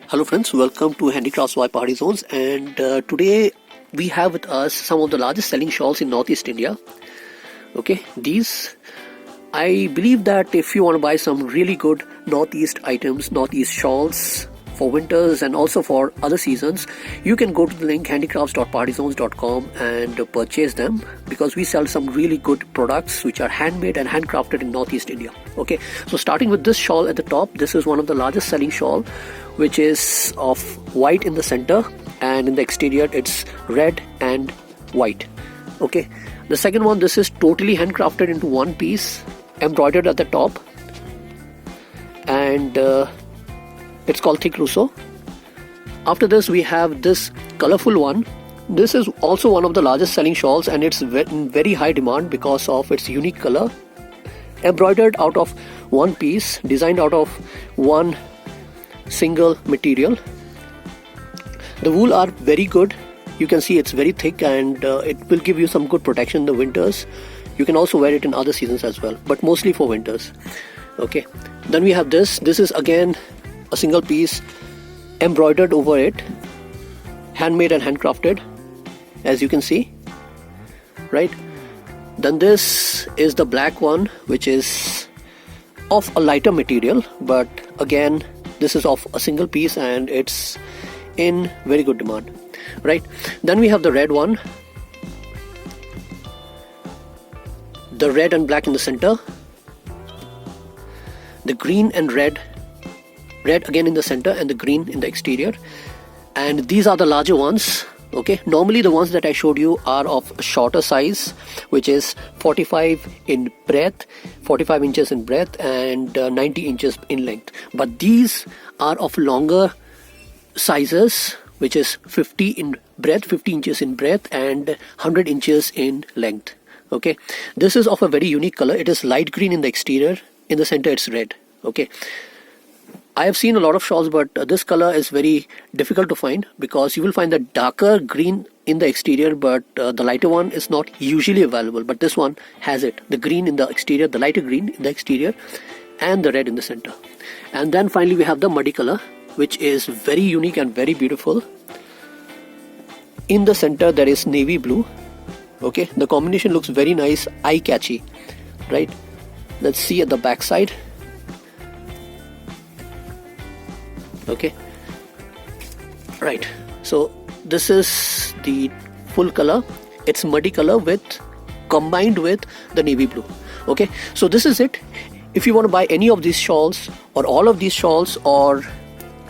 Hello friends, welcome to Handicrafts by Party Zones, and today we have with us some of the largest selling shawls in Northeast India. Okay, these, I believe that if you want to buy some really good Northeast items, Northeast shawls for winters and also for other seasons, you can go to the link handicrafts.partyzones.com and purchase them, because we sell some really good products which are handmade and handcrafted in Northeast India. Okay, so starting with this shawl at the top, this is one of the largest selling shawl, which is of white in the center, and in the exterior it's red and white. Okay, the second one, this is totally handcrafted into one piece, embroidered at the top, and it's called Thick Russo. After this we have this colorful one. This is also one of the largest selling shawls, and it's in very high demand because of its unique color, embroidered out of one piece, designed out of one single material. The wool are very good. You can see it's very thick, and it will give you some good protection in the winters. You can also wear it in other seasons as well, but mostly for winters. Okay, then we have this is again a single piece, embroidered over it, handmade and handcrafted, as you can see, right? Then this is the black one, which is of a lighter material, but again this is of a single piece and it's in very good demand, right? Then we have the red one, the red and black in the center, the green and red again in the center, and the green in the exterior. And these are the larger ones. Okay, normally the ones that I showed you are of a shorter size, which is 45 in breadth, 45 inches in breadth, and 90 inches in length. But these are of longer sizes, which is 50 in breadth, 50 inches in breadth, and 100 inches in length. Okay, this is of a very unique color. It is light green in the exterior, in the center it's red. Okay, I have seen a lot of shawls, but this color is very difficult to find, because you will find the darker green in the exterior, but the lighter one is not usually available. But this one has it, the green in the exterior, the lighter green in the exterior, and the red in the center. And then finally we have the muddy color, which is very unique and very beautiful. In the center there is navy blue. Okay, the combination looks very nice, eye-catchy, right? Let's see at the back side. Okay, right, so this is the full color. It's muddy color combined with the navy blue. Okay, so this is it. If you want to buy any of these shawls, or all of these shawls, or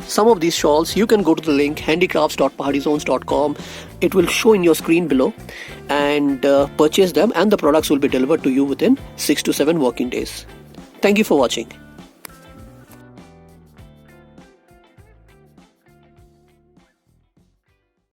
some of these shawls, you can go to the link handicrafts.partyzones.com. It will show in your screen below, and purchase them, and the products will be delivered to you within 6 to 7 working days. Thank you for watching.